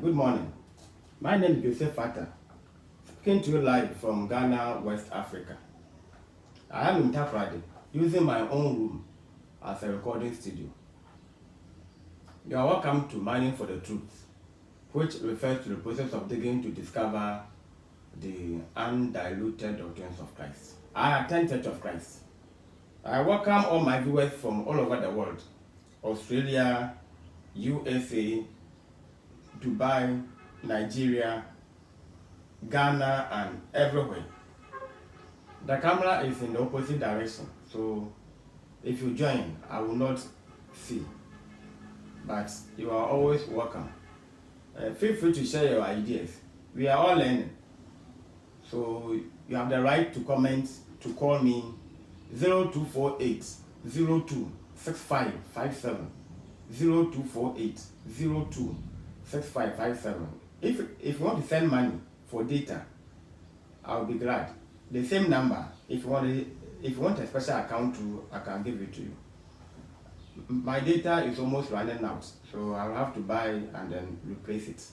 Good morning. My name is Joseph Fata, speaking to you live from Ghana, West Africa. I am in Takoradi, using my own room as a recording studio. You are welcome to Mining for the Truth, which refers to the process of digging to discover the undiluted doctrines of Christ. I attend Church of Christ. I welcome all my viewers from all over the world: Australia, USA, Dubai, Nigeria, Ghana, and everywhere. The camera is in the opposite direction, so if you join, I will not see, but you are always welcome. Feel free to share your ideas. We are all learning, so you have the right to comment, to call me 0248 02 6557 0248 02 6557. If you want to send money for data, I'll be glad. The same number. If you want a special account too, I can give it to you. My data is almost running out, so I'll have to buy and then replace it.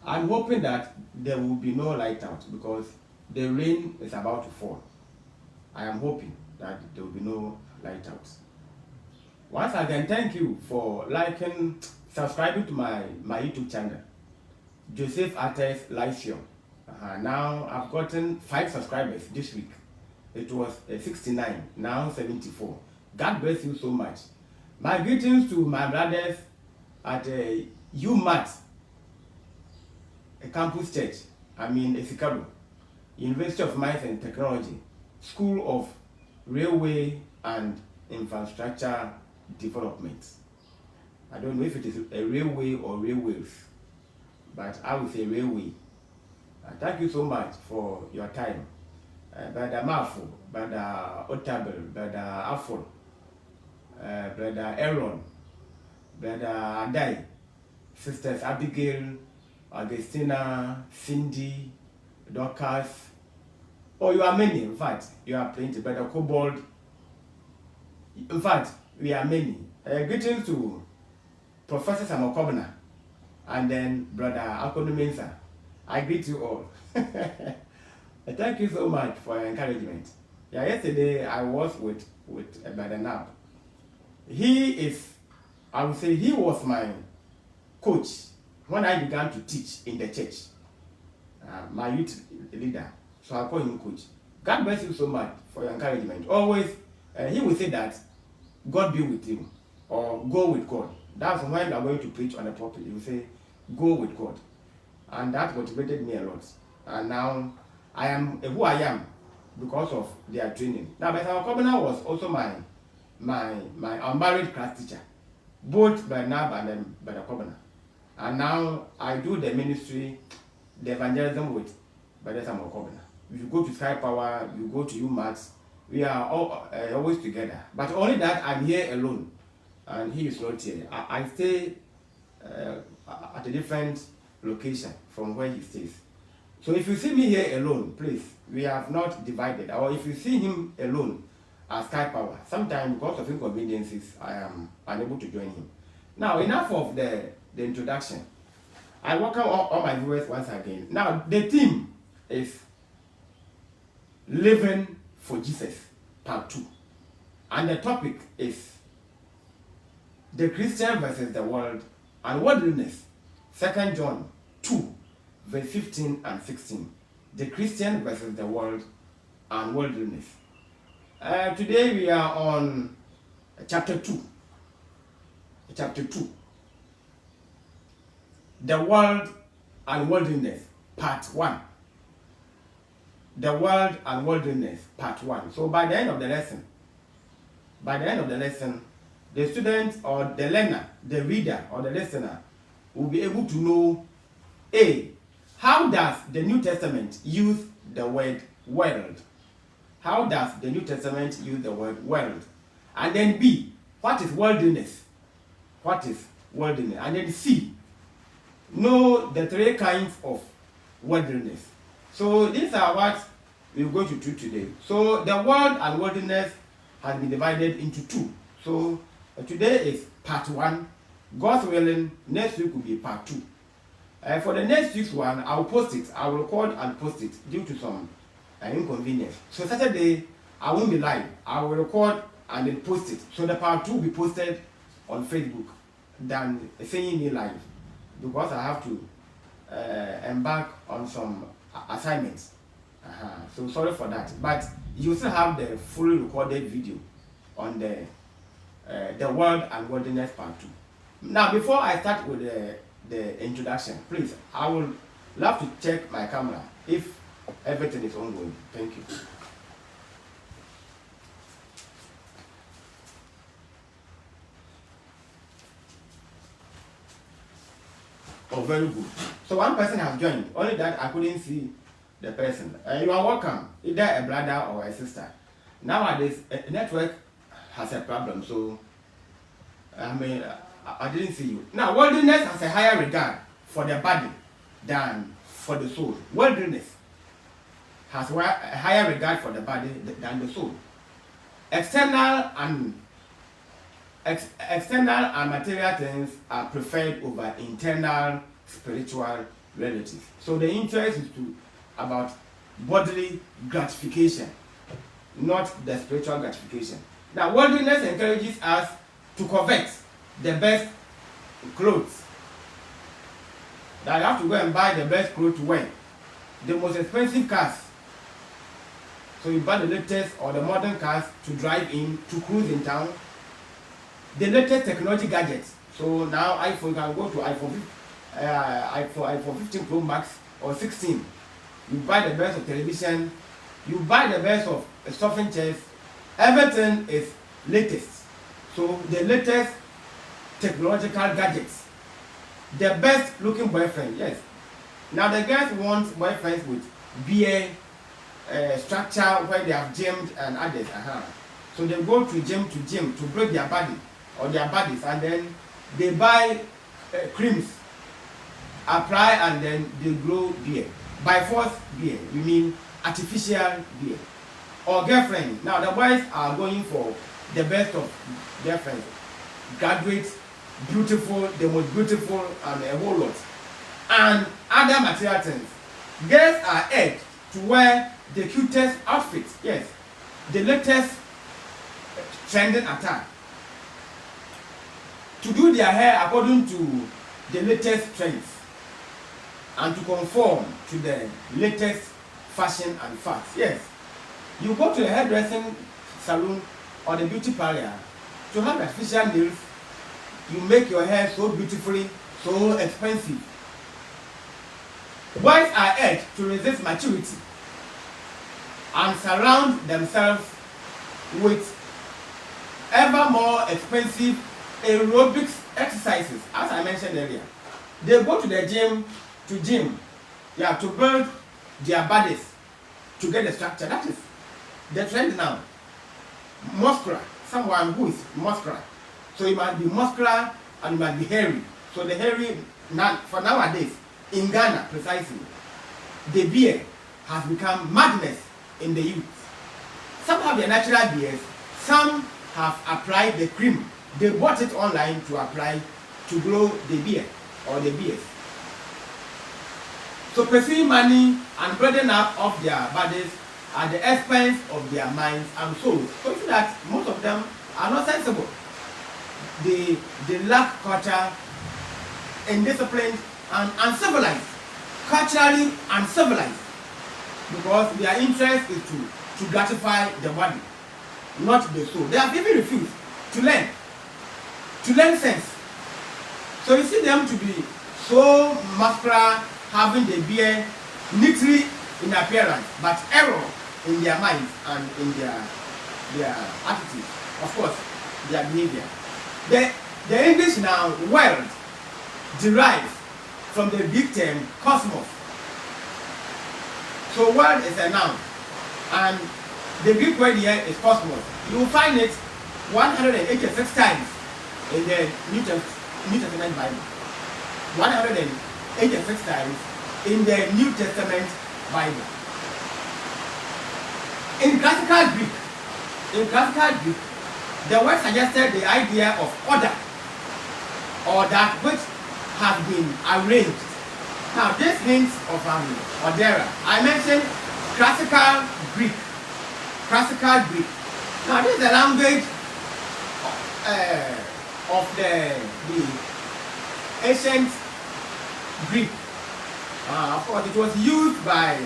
I'm hoping that there will be no light out because the rain is about to fall. I am hoping that there will be no light out. Once again, thank you for liking, subscribing to my YouTube channel, Joseph Artes Lyceum. Now I've gotten 5 subscribers this week. It was 69, now 74. God bless you so much. My greetings to my brothers at UMAT, a campus church. Esikado, University of Mines and Technology, School of Railway and Infrastructure Development. I don't know if it is a railway or railways, but I will say railway. Thank you so much for your time. Brother Mafu, Brother Otabel, Brother Afol, Brother Aaron, Brother Adai, Sisters Abigail, Augustina, Cindy, Dorcas. Oh, you are many, in fact. You are plenty. Brother Kobold. In fact, we are many. Greetings to Professor Samokobna and then Brother Akono Mensa. I greet you all. Thank you so much for your encouragement. Yeah, yesterday I was with Brother Nab. I would say he was my coach when I began to teach in the church. My youth leader. So I call him coach. God bless you so much for your encouragement. Always, he will say that God be with you or go with God. That's when you are going to preach on the pulpit. You say, go with God. And that motivated me a lot. And now I am who I am because of their training. Now, Brother Kobina was also my unmarried class teacher, both Bernab and then Brother Kobina. And now I do the ministry, the evangelism with Brother Samuel Kobina. If you go to Sky Power, you go to UMAT, we are all, always together. But only that I'm here alone, and he is not here. I stay at a different location from where he stays. So if you see me here alone, please, we have not divided. Or if you see him alone at Sky Power, sometimes because of inconveniences, I am unable to join him. Now, enough of the introduction. I welcome all my viewers once again. Now, the theme is Living for Jesus, Part 2. And the topic is the Christian versus the world and worldliness. 2 John 2, verse 15 and 16. The Christian versus the world and worldliness. Today we are on chapter 2. Chapter 2. The world and worldliness, part 1. The world and worldliness, part 1. So by the end of the lesson, the student or the learner, the reader or the listener will be able to know A, how does the New Testament use the word world? How does the New Testament use the word world? And then B, what is worldliness? What is worldliness? And then C, know the 3 kinds of worldliness. So these are what we're going to do today. So the world and worldliness has been divided into 2. So today is part 1. God's willing, next week will be part 2. For the next week's one, I'll post it. I will record and post it due to some inconvenience. So Saturday, I won't be live. I will record and then post it. So the part 2 will be posted on Facebook than saying me live, because I have to embark on some assignments. So sorry for that. But you still have the fully recorded video on the World and Worldliness part 2. Now, before I start with the introduction, please, I would love to check my camera if everything is ongoing. Thank you. Oh, very good. So one person has joined, only that I couldn't see the person. You are welcome, either a brother or a sister. Nowadays, a network has a problem, so I didn't see you. Now, worldliness has a higher regard for the body than for the soul. Worldliness has a higher regard for the body than the soul. External and material things are preferred over internal spiritual realities. So the interest is about bodily gratification, not the spiritual gratification. Now, worldliness encourages us to covet the best clothes. That you have to go and buy the best clothes to wear, the most expensive cars. So you buy the latest or the modern cars to drive in, to cruise in town. The latest technology gadgets. So now iPhone can go to iPhone 15 Pro Max or 16. You buy the best of television. You buy the best of stuffing chairs. Everything is latest. So the latest technological gadgets. The best looking boyfriend, yes. Now the girls want boyfriends with beer structure where they have gymmed and others. So they go to gym to break their body or their bodies, and then they buy creams, apply, and then they grow beard. By force beard, we mean artificial beard. Or girlfriend. Now the boys are going for the best of girlfriends. Graduates, beautiful, the most beautiful, and a whole lot. And other material things. Girls are urged to wear the cutest outfits. Yes, the latest trending attire. To do their hair according to the latest trends and to conform to the latest fashion and fads. Yes, you go to a hairdressing salon or the beauty parlor to have artificial nails. You make your hair so beautifully, so expensive. Boys are urged to resist maturity and surround themselves with ever more expensive aerobics exercises. As I mentioned earlier, they go to the gym to build their bodies, to get the structure. That is the trend now. Muscular, someone who is muscular. So you must be muscular and you must be hairy. So the hairy, for nowadays, in Ghana precisely, the beard has become madness in the youth. Some have their natural beards, some have applied the cream. They bought it online to apply to grow the beard or the beards. So pursuing money and building up of their bodies at the expense of their minds and souls. So you see that most of them are not sensible. They lack culture, indisciplined and uncivilized. Culturally uncivilized. Because their interest is to gratify the body, not the soul. They have even refused to learn sense. So you see them to be so muscular, having the beard neatly in appearance, but error in their minds and in their attitude, of course, their behavior. The English now, world, derives from the Greek term cosmos. So world is a noun, and the Greek word here is cosmos. You will find it 186 times in the New Testament Bible. 186 times in the New Testament Bible. In classical Greek, the word suggested the idea of order, or that which has been arranged Now, this hints of Odera. I mentioned classical Greek. Classical Greek. Now, this is the language of the ancient Greek. Of course, it was used by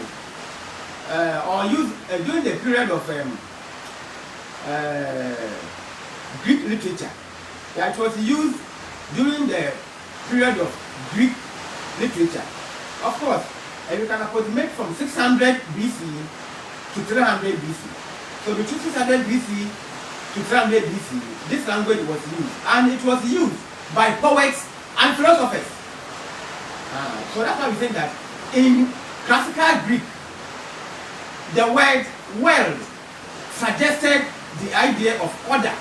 during the period of Greek literature. Yeah, it was used during the period of Greek literature. Of course, you can approximate from 600 BC to 300 BC. So between 600 BC to 300 BC, this language was used, and it was used by poets and philosophers. So that's why we say that in classical Greek, the word world suggested the idea of order,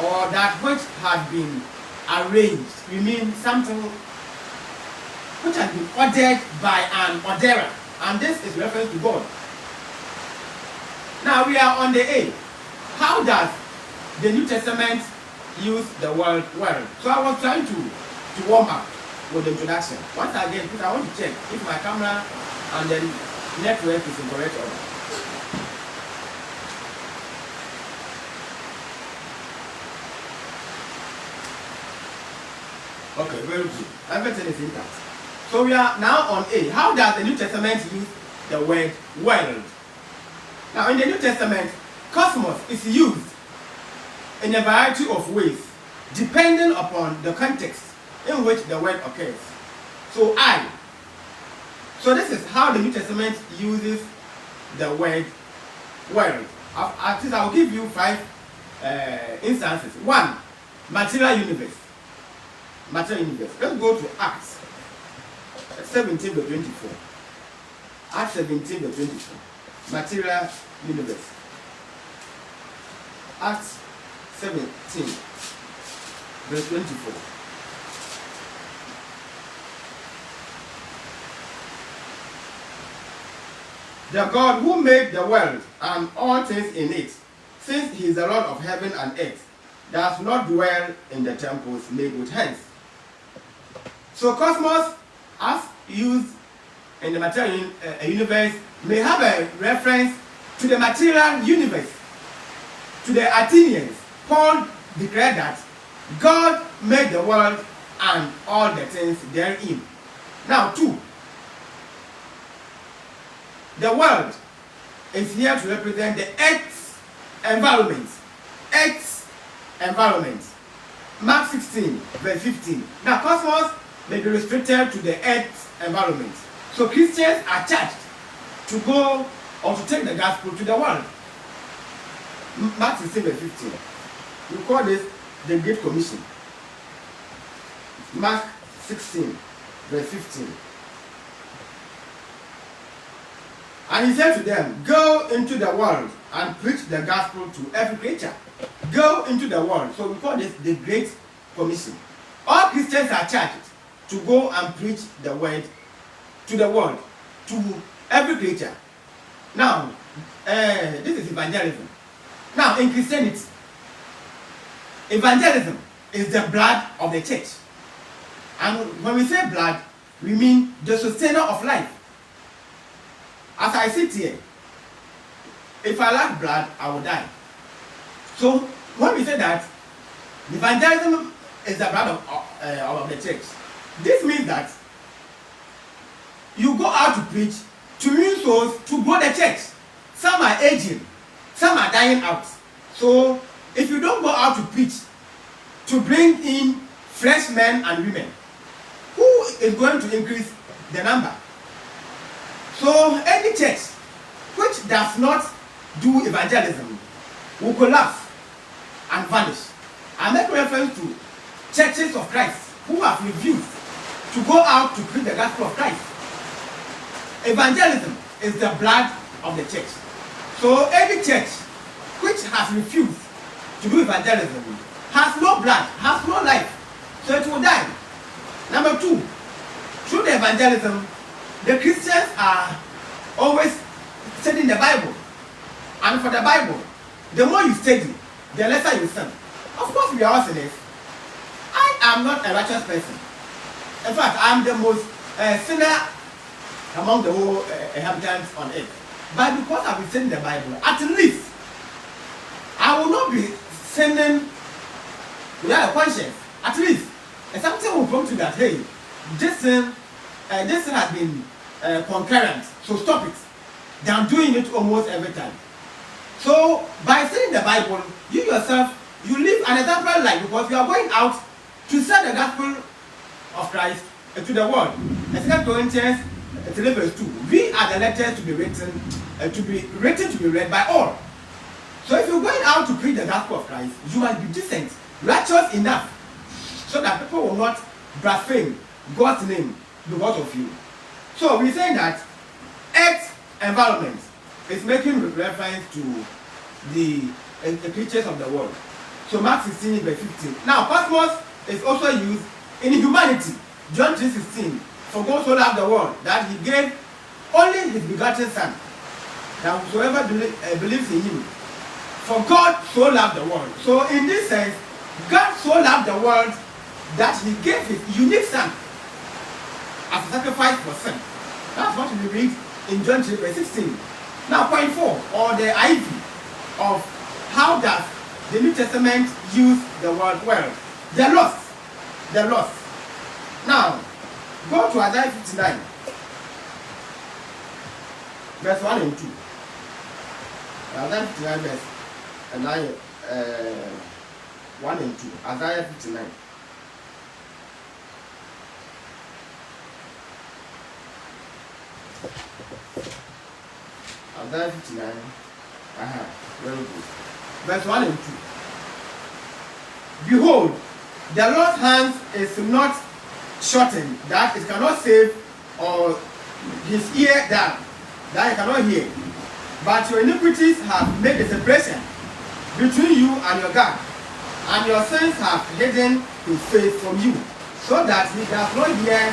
or that which had been arranged. We mean something which has been ordered by an orderer, and this is reference to God. Now we are on the A. How does the New Testament use the word world? So I was trying to warm up with the introduction. Once again, because I want to check if my camera and the network is in correct order. Okay, very good. Everything is intact. So we are now on A. How does the New Testament use the word world? Now in the New Testament, cosmos is used in a variety of ways, depending upon the context in which the word occurs. So I. So this is how the New Testament uses the word world. At least I will give you 5 instances. 1, material universe. Material universe. Let's go to Acts 17:24. Acts 17:24. Material universe. Acts 17:24. The God who made the world and all things in it, since he is the Lord of heaven and earth, does not dwell in the temples made with hands. So cosmos, as used in the material universe, may have a reference to the material universe. To the Athenians, Paul declared that God made the world and all the things therein. Now 2, the world is here to represent the earth's environment. Earth's environment. Mark 16:15. Now cosmos may be restricted to the earth's environment. So Christians are charged to go or to take the gospel to the world. Mark 16:15. We call this the Great Commission. Mark 16:15. And he said to them, go into the world and preach the gospel to every creature. Go into the world. So we call this the Great Commission. All Christians are charged to go and preach the word to the world, to every creature. Now, this is evangelism. Now, in Christianity, evangelism is the blood of the church. And when we say blood, we mean the sustainer of life. As I sit here, if I lack blood, I will die. So, when we say that, evangelism is the blood of the church, this means that you go out to preach, to win souls, to grow the church. Some are aging, some are dying out. So, if you don't go out to preach, to bring in fresh men and women, who is going to increase the number? So, any church which does not do evangelism will collapse and vanish. I make reference to churches of Christ who have refused to go out to preach the gospel of Christ. Evangelism is the blood of the church. So any church which has refused to do evangelism has no blood, has no life, so it will die. Number 2, through the evangelism, the Christians are always studying the Bible. And for the Bible, the more you study, the lesser you sin. Of course, we are all sinners. I am not a righteous person. In fact, I am the most a sinner among the whole inhabitants on earth. But because I've been studying the Bible, at least I will not be sinning without a conscience. At least, and something will prompt you that, hey, this sin has been concurrent, so stop it. Then I'm doing it almost every time. So by studying the Bible, you yourself, you live an exemplary life because you are going out to send the gospel of Christ to the world. And 2 Corinthians 11 verse 2. We are the letters to be written, to be read by all. So if you're going out to preach the gospel of Christ, you must be decent, righteous enough, so that people will not blaspheme God's name because of you. So we say that earth environment is making reference to the creatures of the world. So Mark 16 verse 15. Now cosmos is also used in humanity. John 3:16. For God so loved the world that he gave only his begotten son, that whosoever believes in him. For God so loved the world. So in this sense, God so loved the world that he gave his unique son as a sacrifice for sin. That's what we read in John 3:16. Now point 4, or the IV of how does the New Testament use the word world. The lost. The lost. Now, go to Isaiah 59, verse 1 and 2. Isaiah 59, verse 1 and 2. Isaiah 59. Isaiah 59. Very good. Verse 1 and 2. Behold, the Lord's hand is not shortened, that it cannot save, or his ear that it cannot hear. But your iniquities have made a separation between you and your God, and your sins have hidden his face from you, so that he does not hear.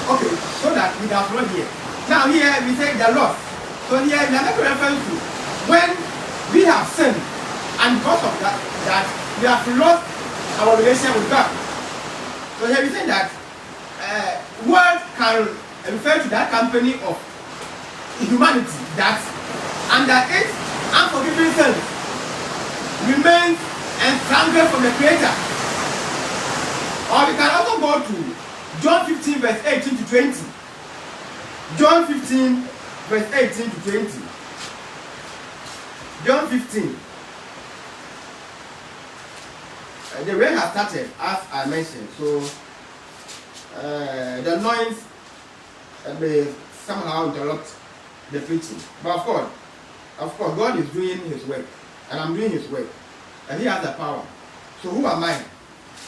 Okay, so that he does not hear. Now here we say the lost. So here we are making reference to when we have sinned, and because of that we have lost our relation with God. So here we say that world can refer to that company of humanity that under its unforgiving sins remains estranged from the Creator. Or we can also go to John 15 verse 18 to 20. John 15 verse 18 to 20. John 15. The rain has started, as I mentioned, so the noise may somehow interrupt the preaching. But of course, God is doing his work, and I'm doing his work, and he has the power. So who am I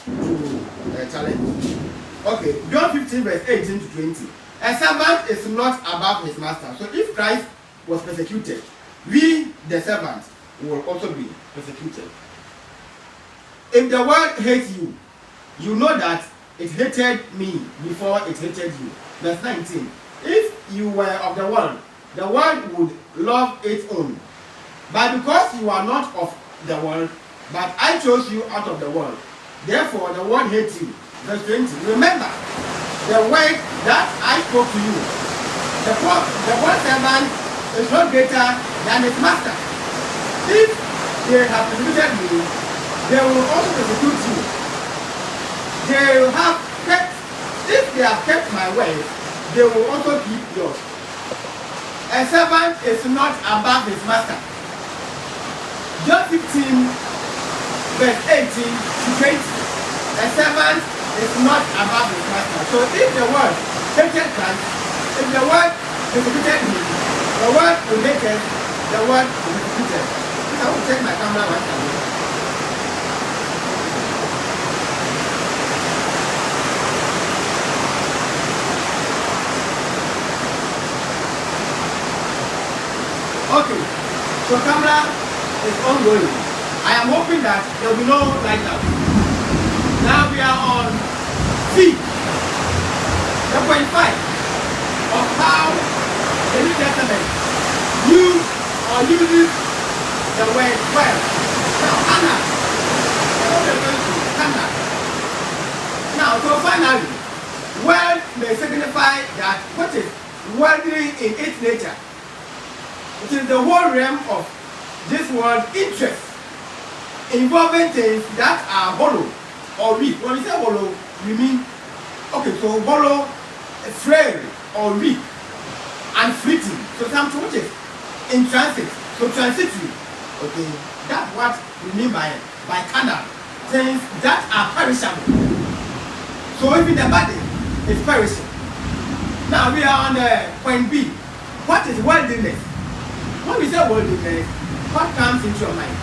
to challenge? Okay, John 15 verse 18 to 20. A servant is not above his master. So if Christ was persecuted, we, the servants, will also be persecuted. If the world hates you, you know that it hated me before it hated you. Verse 19. If you were of the world would love its own. But because you are not of the world, but I chose you out of the world, therefore the world hates you. Verse 20. Remember the word that I spoke to you. The one servant is not greater than his master. If they have persecuted me, they will also persecute you. They will have kept, if they have kept my word, they will also keep yours. A servant is not above his master. John 15, verse 18 to 20. A servant is not above his master. So if the word hated Christ, if the word persecuted him, the word will hate us, the word will be persecuted. I will take my camera one time. Okay, so camera is ongoing. I am hoping that there will be no light out. Now we are on C, the point 5 of how the New Testament uses the word well. Now Hannah, what are we going to Hannah? Now, so finally, World may signify that what is worldly in its nature. It is the whole realm of this world interest involving things that are hollow or weak. When we say hollow, we mean, okay, so hollow, frail or weak and fleeting. So something which is in transit, so transitory. Okay, that's what we mean by carnal. Things that are perishable. So even the body is perishing. Now we are on point B. What is worldliness? When we say worldliness, what comes into your mind?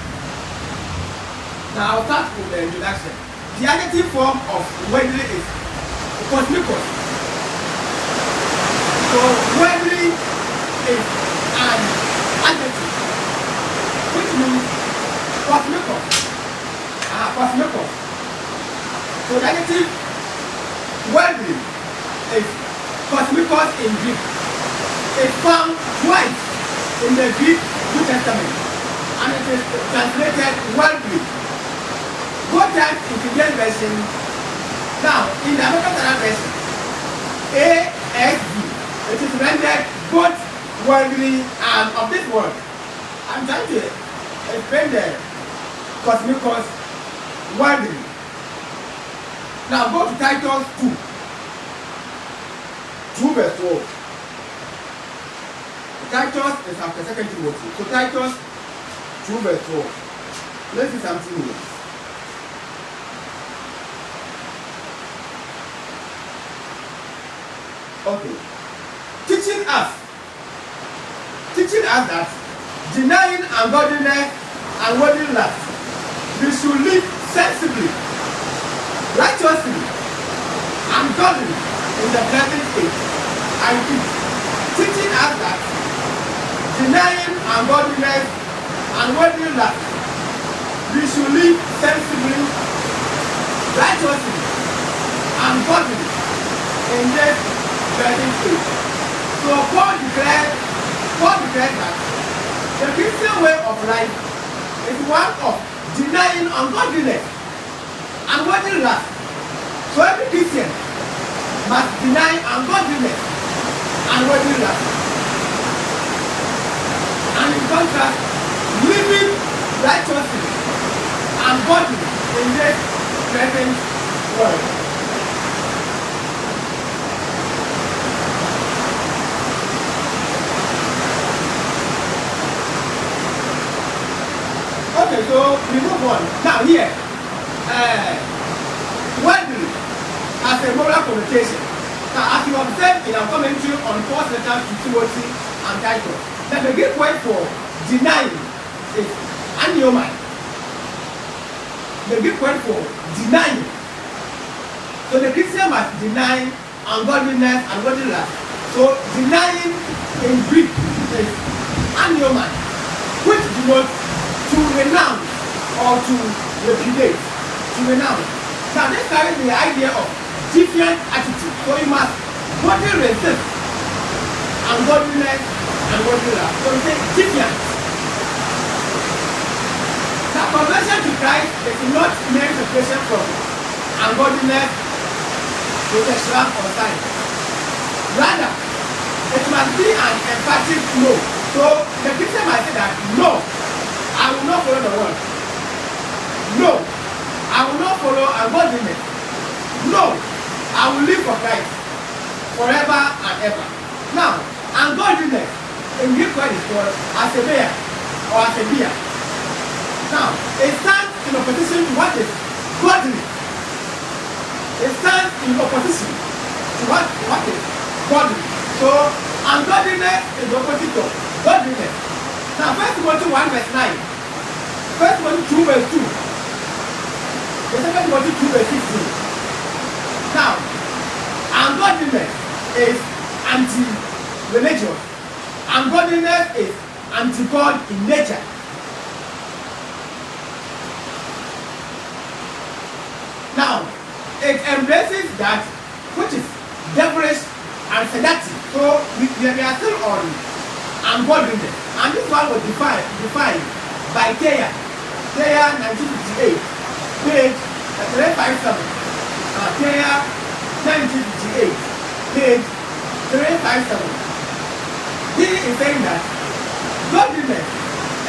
Now I'll start with the introduction. The adjective form of worldly is cosmicos. So worldly is an adjective, which means cosmicos. Cosmicos. So the adjective worldly is cosmicos in Greek. It's found twice in the Greek New Testament, and it is translated worldly. Both times in the King version. Now, in the American Standard Version, ASV, it is rendered both worldly and of this world. I'm trying to explain the cosmicos worldly. Now go to Titus 2 verse 12. Titus is after 2 Timothy. So Titus 2 verse 12. Let's see something here. Okay. Teaching us that denying ungodliness and worldly lust, we should live sensibly, righteously, and godly in the present age. I repeat, teaching us that denying ungodliness and worldly lust, we should live sensibly, righteously, and godly in this present age. So Paul declared that the Christian way of life is one of denying ungodliness and worldly lust. So every Christian must deny ungodliness and worldly lust. And in contrast, living righteously and godly in this present world. Okay, so we move on. Now here, worldly has a moral connotation. Now, as you observe in our commentary on Paul's letter to Timothy and Titus, that the Greek word for denying is aniomai. The Greek word for denying. So the Christian must deny ungodliness and worldly lust. So denying in Greek is aniomai, which denotes to renounce or to repudiate. To renounce. Now this carries the idea of different attitude. So you must totally resist ungodliness and worldly lust. So we say different. Now conversion to Christ is not mere separation from ungodliness, sexual or sign. Rather, it must be an emphatic no. So the Christian might say that no, I will not follow the world. No, I will not follow ungodliness. No, I will live for Christ forever and ever. Now, ungodliness in Greek word is called asebeia or asebia. Now, it stands in opposition to what is godly. It stands in opposition to what is godly. So, ungodliness is the opposite of godliness. Now, 1 Timothy 1 verse 9, 1 Timothy 2 verse 2, 2 Timothy 2 verse 16. Now, ungodliness is anti-religious. Ungodliness is anti-God in nature. Now, it embraces that which is devilish and seductive. So, we are still on ungodliness. And this one was defined by Thea 1958, page 357. Thea 1958, page 357. He is saying that godliness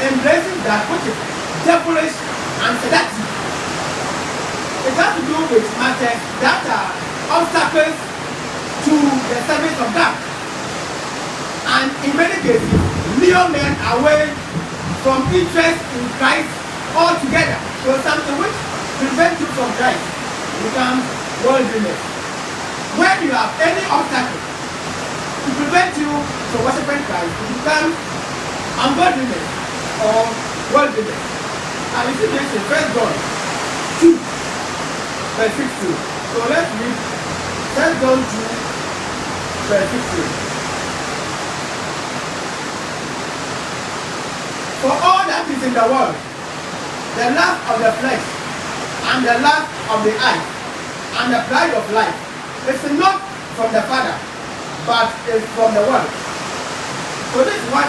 embraces that which is devilish and seductive. It has to do with matters that are obstacles to the service of God. And in many cases, lure men away from interest in Christ altogether. So something which prevents you from Christ becomes worldliness. When you have any obstacle to prevent you from worshiping Christ, it becomes ungodliness or worldliness. And you see this in 1 John 2, verse 16. So let's read 1 John 2, verse 16. For all that is in the world, the lust of the flesh, and the lust of the eye, and the pride of life, is not from the Father, but is from the world. So this is what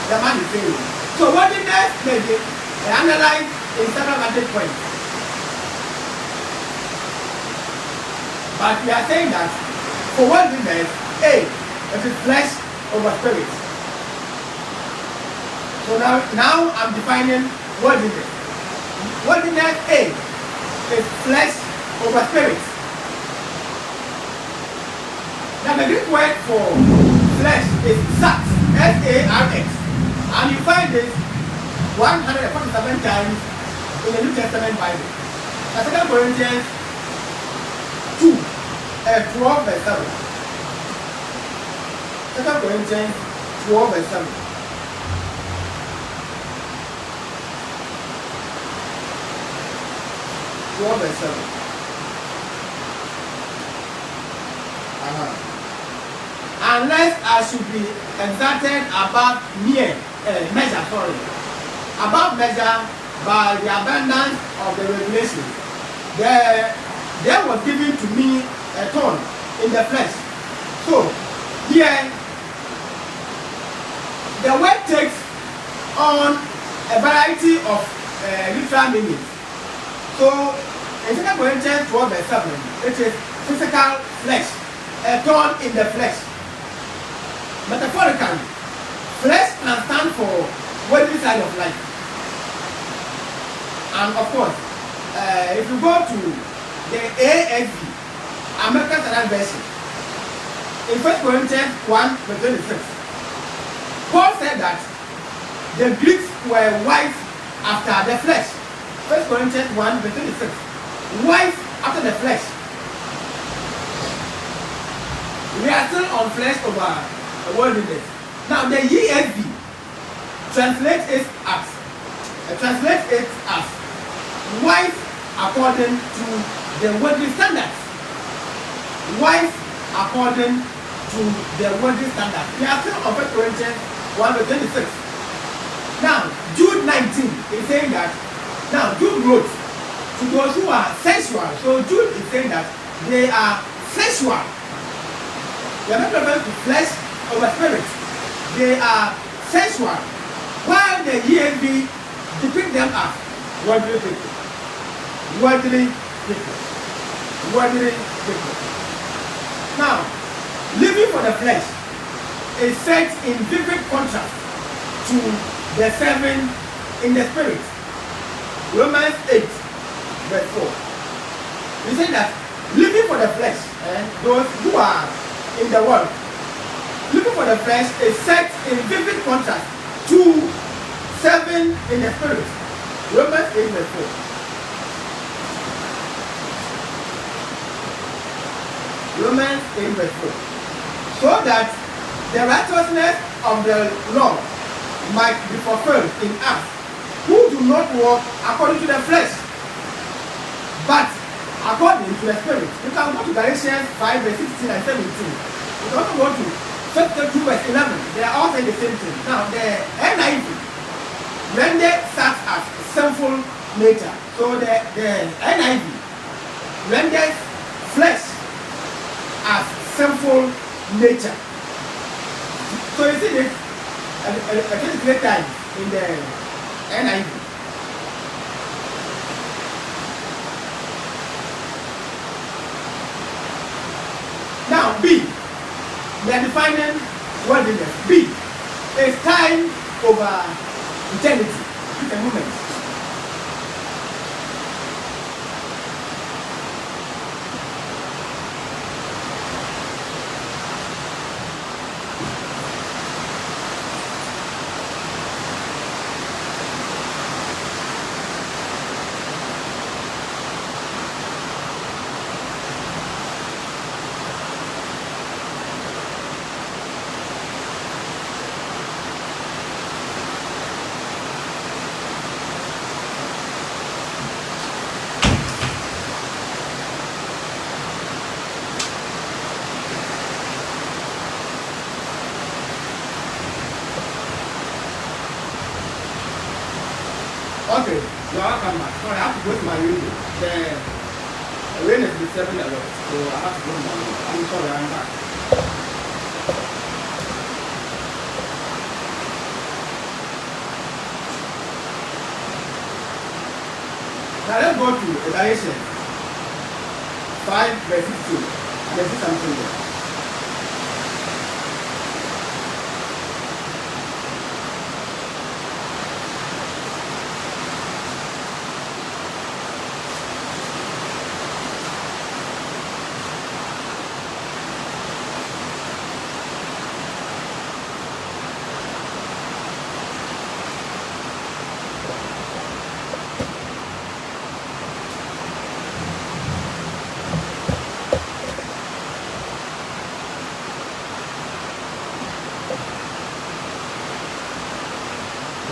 the man is saying. So worldliness may be analyzed in several vantage points. But we are saying that for worldliness, A, it is flesh over spirit. So now I'm defining worldliness. Worldliness A is flesh over spirit. Now the Greek word for flesh is sarx, S-A-R-X. And you find this 147 times in the New Testament Bible. 2 Corinthians 2, 12 verse 7. 2 Corinthians 12 verse 7. Verse 7. Unless I should be exalted above measure, above measure by the abundance of the revelation, there was given to me a thorn in the flesh. So here the word takes on a variety of literal meanings. So in 2 Corinthians 12 verse 7, it is physical flesh, a thorn in the flesh. Metaphorically, flesh can stand for worldly side of life. And of course, if you go to the ASV, American Standard Version, in 1 Corinthians 1 verse 26, Paul said that the Greeks were wise after the flesh. 1 Corinthians 1 verse 26. Wise after the flesh. We are still on flesh over worldliness. Now the ESV translates it as wise according to the worldly standards. Wise according to the worldly standards. We are still on 1 Corinthians 1 verse 26. Now Jude 19 is saying that. Now, Jude wrote to those who are sensual. So Jude is saying that they are sensual. They are not referring to flesh over spirit. They are sensual. While the ESV depict them as worldly people. Worldly people. Worldly people. Now, living for the flesh is set in vivid contrast to the serving in the spirit. Romans 8, verse 4. We say that living for the flesh, those who are in the world, living for the flesh is set in vivid contrast to serving in the spirit. Romans 8, verse 4. Romans 8, verse 4. So that the righteousness of the law might be fulfilled in us, who do not walk according to the flesh, but according to the spirit. You can go to Galatians 5 verse 16 and 17. You can also go to 2 verse 11. They are all saying the same thing. Now the NIV rendered such as sinful nature. So the NIV renders flesh as sinful nature. So you see this a 23 times in the NIV. B. We are defining worldliness. B is time over eternity. It's a moment. Okay, you are welcome back. Sorry, I have to go to my window. The rain is disturbing a lot, so I have to go to my window. I'm sorry, I'm back. Now let's go to Galatians 5 verse 16. Let's do something there.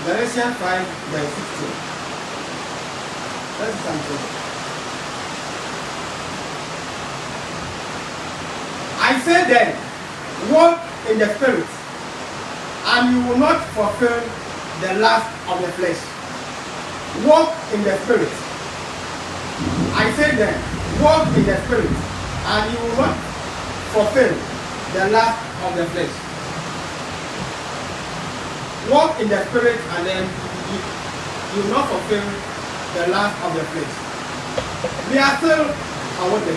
Galatians 5 verse 16. Let's do something. I say then, walk in the spirit, and you will not fulfill the lust of the flesh. Walk in the spirit. I say then, walk in the spirit, and you will not fulfill the lust of the flesh. Walk in the spirit, and then you will not fulfill the lust of the flesh. We are still on the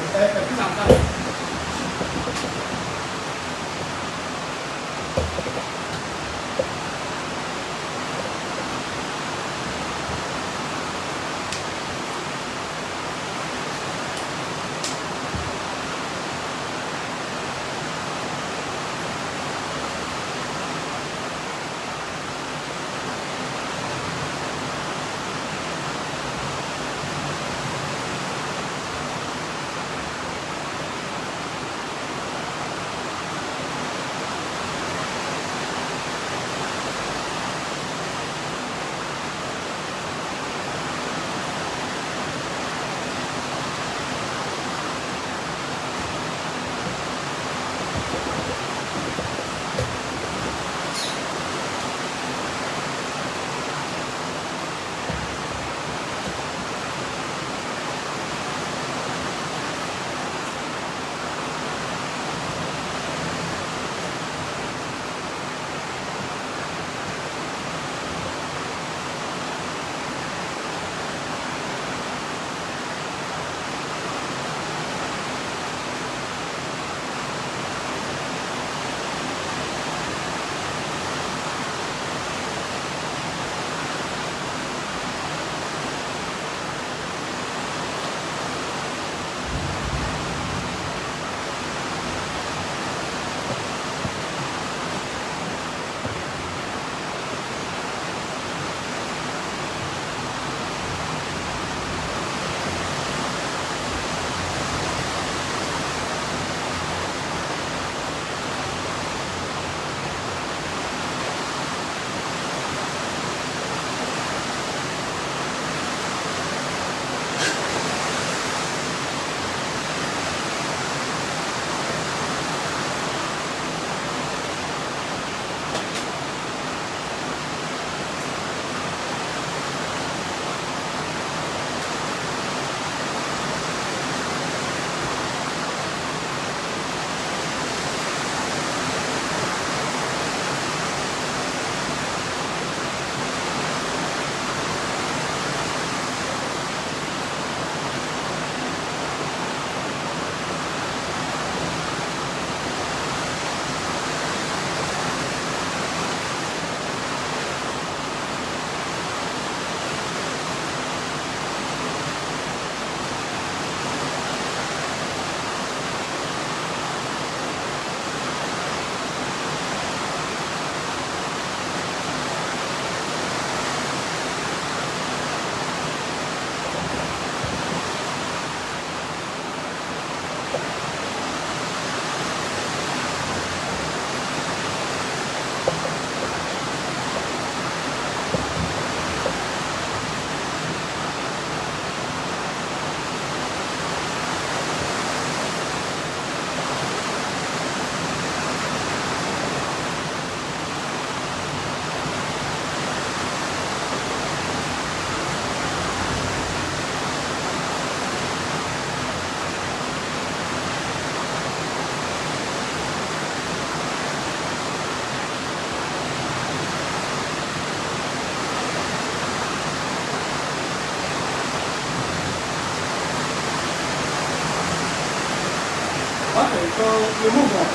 So we move on.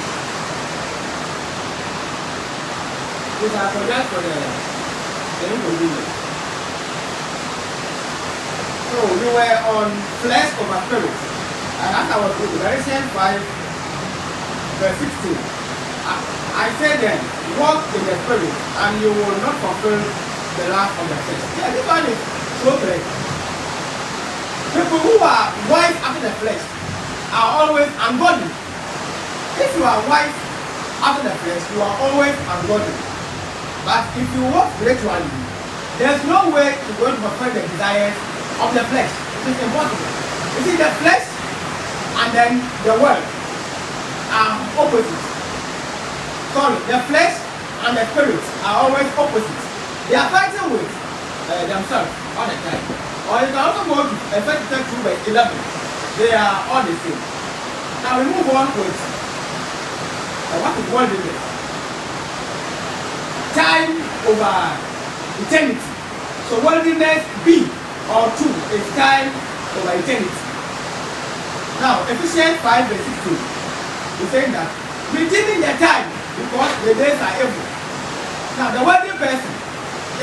We can apologize for the inconvenience. So we were on flesh over spirit. And as I was reading Galatians 5, verse 16. I said then, walk in the spirit, and you will not fulfill the lust of the flesh. Yeah, this one is so great. People who are wise after the flesh are always ungodly. If you are wise after the flesh, you are always ungodly. But if you walk spiritually, there's no way you're going to fulfill the desires of the flesh. It is impossible. You see, the flesh and then the world are opposites. Sorry, the flesh and the spirit are always opposites. They are fighting with themselves all the time. Or you can also go to Ephesians 2 verse 11. They are all the same. Now we move on with what is worldliness? Time over eternity. So worldliness B or 2 is time over eternity. Now Ephesians 5 verse 16 is saying that redeeming the time because the days are evil. Now the worldly person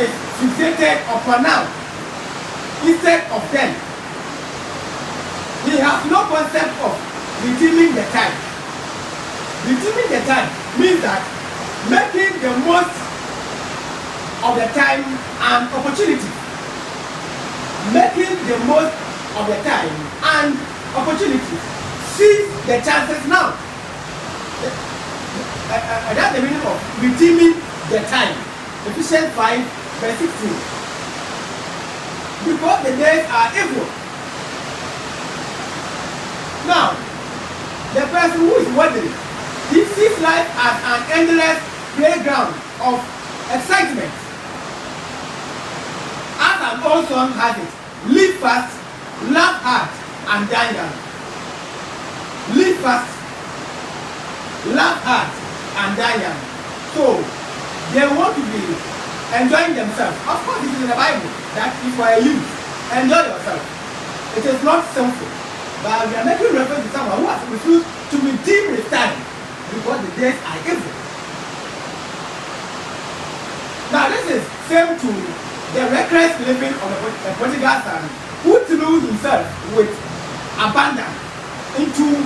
is fixated upon now instead of then. He has no concept of redeeming the time. Redeeming the time means that making the most of the time and opportunity. Making the most of the time and opportunity. Seize the chances now. That's the meaning of redeeming the time. Ephesians 5 verse 16. Because the days are evil. Now, the person who is worldly, he sees life as an endless playground of excitement. As an old song has it, live fast, laugh hard, and die young. Live fast, laugh hard, and die young. So, they want to be enjoying themselves. Of course, it is in the Bible that if you are a youth, enjoy yourself. It is not sinful. But we are making reference to someone who has refused to redeem his time because the days are evil. Now, this is same to the reckless living of the prodigal son who threw himself with abandon into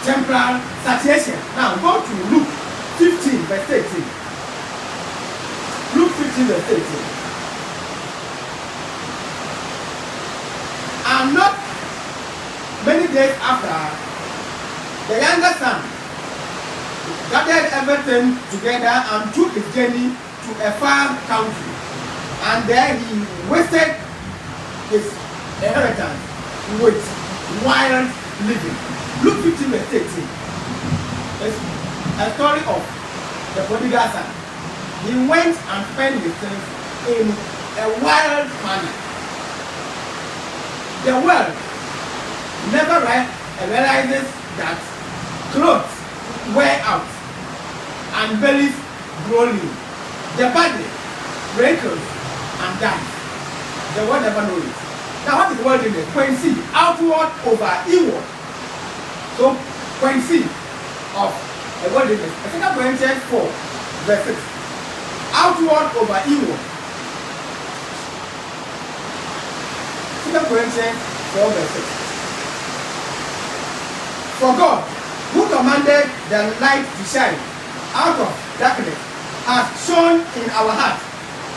temporal satiation. Now, go to Luke 15 verse 18. Luke 15 verse 18. And not many days after, the younger son gathered everything together and took his journey to a far country. And there he wasted his inheritance with wild living. Luke 15 verse 18. It's a story of the prodigal son. He went and spent his things in a wild manner. The world never realizes that clothes wear out and bellies grow lean. The body wrinkles and dies. The world never knows it. Now what is worldliness? Point C, outward over inward. So point C of a worldliness. 2 Corinthians 4 verse 6. Outward over inward. 2 Corinthians 4 verse 6. For God, who commanded the light to shine out of darkness, has shone in our hearts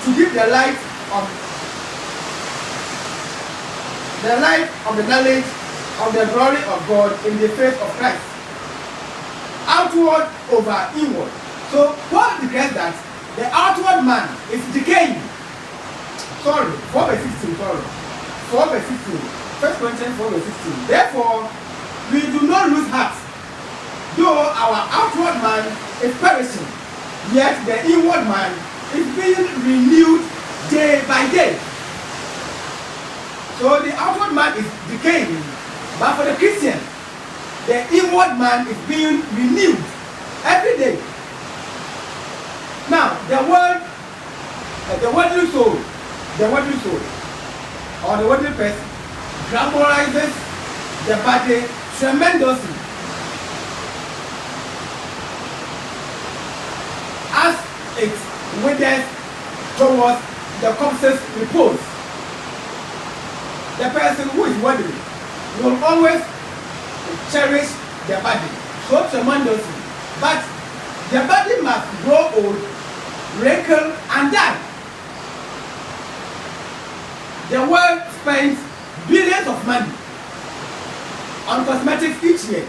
to give the light of the knowledge of the glory of God in the face of Christ. Outward over inward. So Paul declares that the outward man is decaying. 4 verse 16. 4 verse 16. 1 Corinthians 4 verse 16. Therefore, we do not lose heart. Though our outward man is perishing, yet the inward man is being renewed day by day. So the outward man is decaying, but for the Christian, the inward man is being renewed every day. Now, the worldly soul, or the worldly person, glamorizes the body tremendously. withers towards the corpse's repose. The person who is worldly will always cherish the body so tremendously, but the body must grow old, wrinkle, and die. The world spends billions of money on cosmetics each year,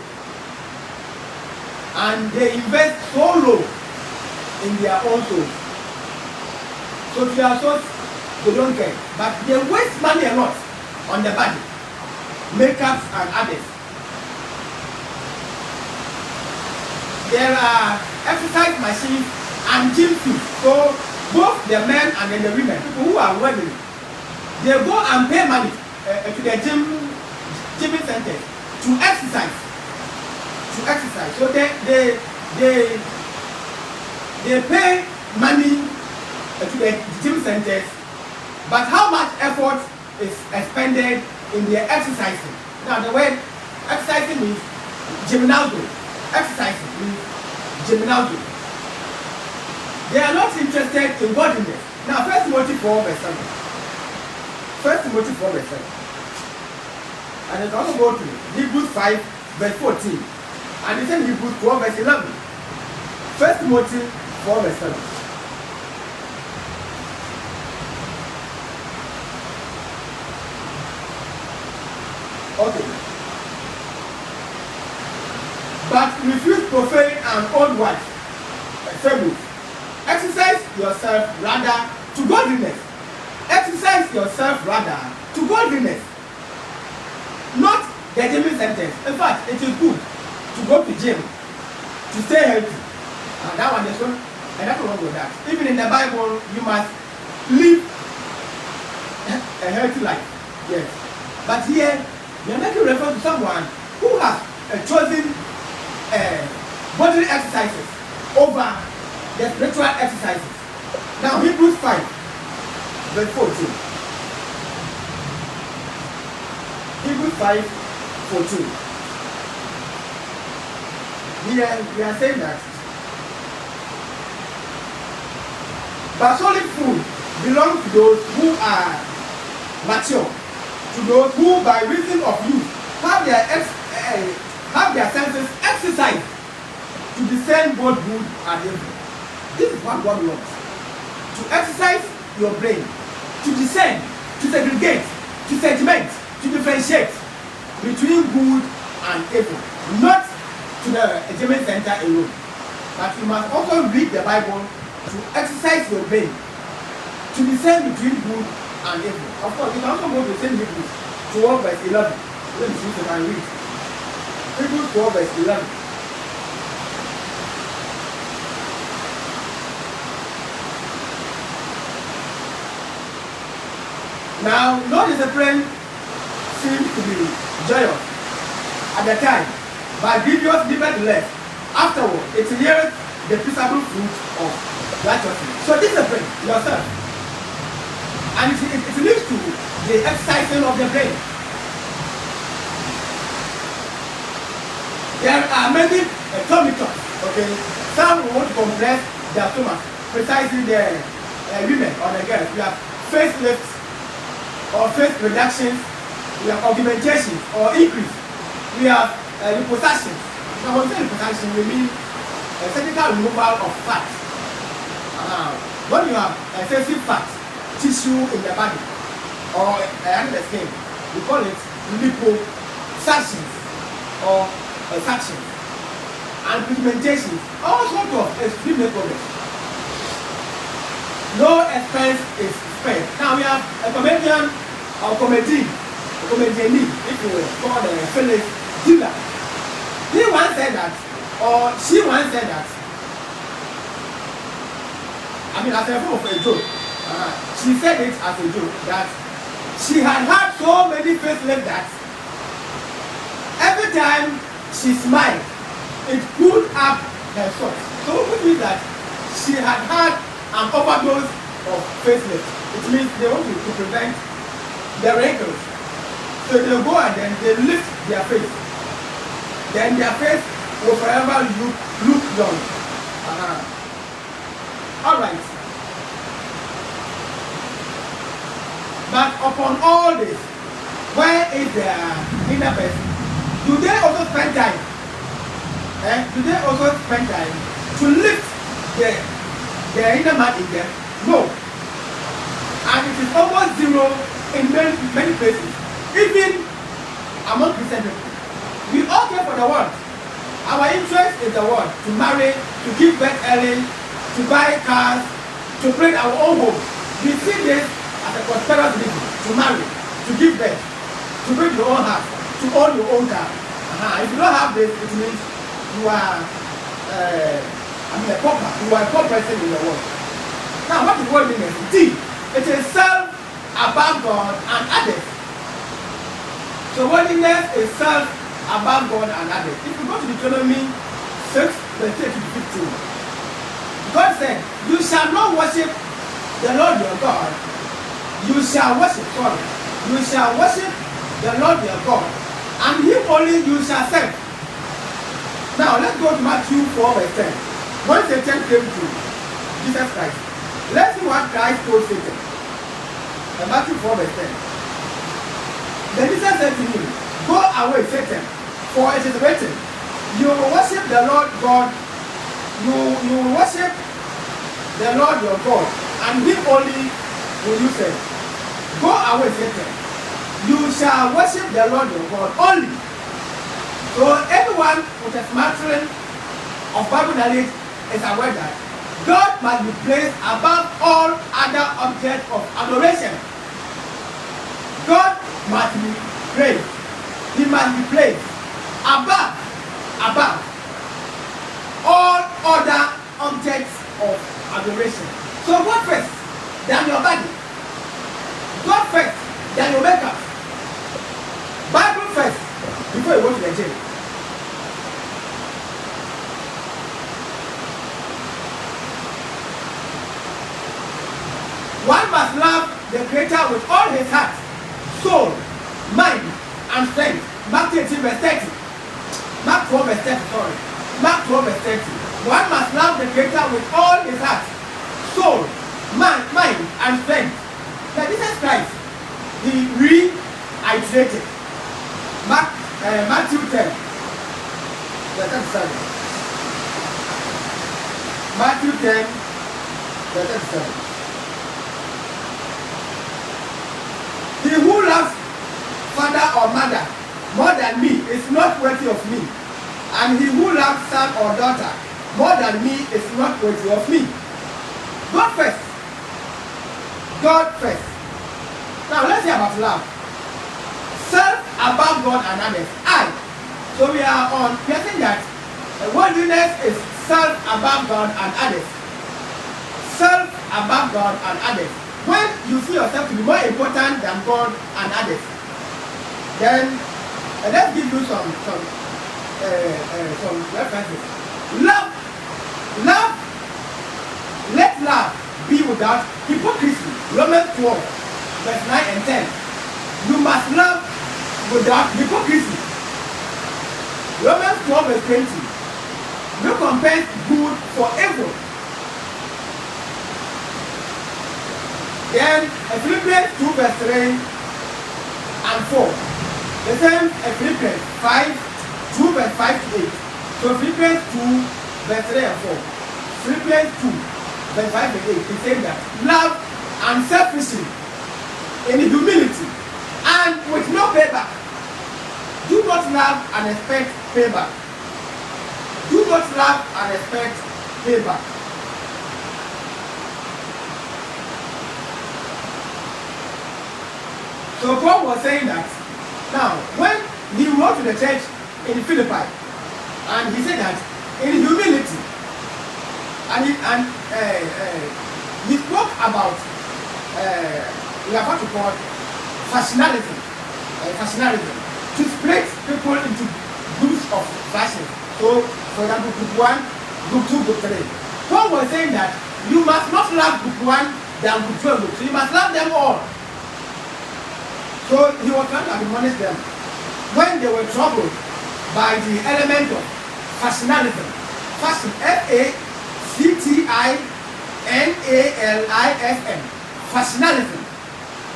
and they invest so low in their own souls. So to their souls, they don't care, but they waste money a lot on the body, makeups and others. There are exercise machines and gym fees. So both the men and then the women, people who are wealthy, they go and pay money to the gym center to exercise. So they pay money to the gym centers, but how much effort is expended in their exercising? Now the word exercising means gymnasio. Exercising means gymnasio. They are not interested in godliness. Now 1 Timothy 4 verse 7. 1 Timothy 4 verse 7. And it also go to Hebrews 5 verse 14. And it's in Hebrews 4 verse 11. 1 Timothy 4 verse 7. Okay. But refuse profane and old wives, fables. Exercise yourself rather to godliness. Exercise yourself rather to godliness. Not the gym sentence. In fact, it is good to go to gym to stay healthy. And that one is one, and nothing wrong with that. Even in the Bible, you must live a healthy life. Yes. But here, you are making reference to someone who has chosen bodily exercises over the spiritual exercises. Now Hebrews 5 verse 14. Hebrews 5 14. Here we are saying that but solid food belongs to those who are mature, to those who by reason of use have their senses exercised to discern both good and evil. This is what God wants. To exercise your brain, to discern, to segregate, to segment, to differentiate between good and evil. Not to the entertainment center alone. But you must also read the Bible to exercise your brain, to discern between good and evil. Of course, you can also go to the same Hebrews 12 verse 11. Let me see if you can read. Hebrews 12 verse 11. Now, no discipline seems to be joyous at the time, but grievous nevertheless. Afterward, it yields the peaceable fruit of righteousness. So discipline yourself. And it leads to the exercising of the brain. There are many tummy talks, okay? Some want to compress their stomach, precisely the women or the girls. We have facelifts or face reductions, we have augmentation or increase, we have liposuction. Now when we say liposuction, we mean a surgical removal of fat. When you have excessive fat tissue in the body or under the skin, we call it liposuction or suction. And pigmentation, all sorts of extreme makeovers. No expense is spared. Now we have a comedian or comedian, if you will, called Phyllis Diller. He once said that, or she once said that, I mean, as a form of a joke, she said it as a joke, that she had so many facelifts that every time she smiled, it pulled up her socks. So which means that she had an overdose of facelift. It means they want to prevent the wrinkles. So they go and then they lift their face. Then their face will forever look young. Alright. But upon all this, where is their inner person? Do they also spend time? Do they also spend time to lift the inner man in them? No. And it is almost zero in many places. Even among Christian people. We all care for the world. Our interest is the world. To marry, to give birth early, to buy cars, to create our own home. We see this as a prosperous reason. To marry, to give birth, to build your own house, to own your own car. If you don't have this, it means you are a pauper. You are a poor person in the world. Now, what is worldliness? D. It is self above God and others. So worldliness is self above God and others. If you go to Deuteronomy 6, verse 8 to 15, God said, you shall not worship the Lord your God. You shall worship God. You shall worship the Lord your God, and him only you shall serve. Now let's go to Matthew 4, verse 10. When Satan came to Jesus Christ, let's see what Christ told Satan. Matthew 4, verse 10. Then Jesus said to him, go away, Satan, for it is written, you will worship the Lord God, you will worship the Lord your God, and him only will you serve. Go away, Satan. You shall worship the Lord your God only. So anyone with a smattering of Bible knowledge is aware that God must be placed above all other objects of adoration. God must be praised. He must be placed above all other objects of adoration. So God first, then your body. God first, then your makeup. Bible first, before you go to the gym. One must love the Creator with all his heart, soul, mind, and strength. Mark 13, verse 30. Mark 12, verse 30, sorry. Mark 12, verse 30. One must love the Creator with all his heart, soul, mind, and strength. Now Jesus Christ, he reiterated. Matthew 10, verse 37. Matthew 10, verse 37. He who loves father or mother more than me is not worthy of me. And he who loves son or daughter more than me is not worthy of me. God first. God first. Now let's hear about love. Self above God and others. So we are saying that worldliness is self above God and others. Self above God and others. When you see yourself to be more important than God and others, then let's give you some references. Let love be without hypocrisy. Romans 12, verse 9 and 10. You must love without hypocrisy. Romans 12, verse 20. Recompense good for evil. Then Philippians 2, verse 3 and 4. The same Philippians 5, 2, verse 5 to 8. So Philippians 2, verse 3 and 4. Philippians 2, verse 5 and 8. He said that love unselfishly, in humility, and with no payback. Do not love and expect payback. Do not love and expect payback. So Paul was saying that now when he wrote to the church in Philippi, and he said that in humility, and he spoke about we have what to call fashionalism, to split people into groups of fashion. So, for example, group 1, group 2, group 3. Paul was saying that you must not love group 1 than group 2 and group 3. You must love them all. So he was trying to admonish them when they were troubled by the element of fashionalism. Fashion, F-A-C-T-I-N-A-L-I-S-M. Fashionalism.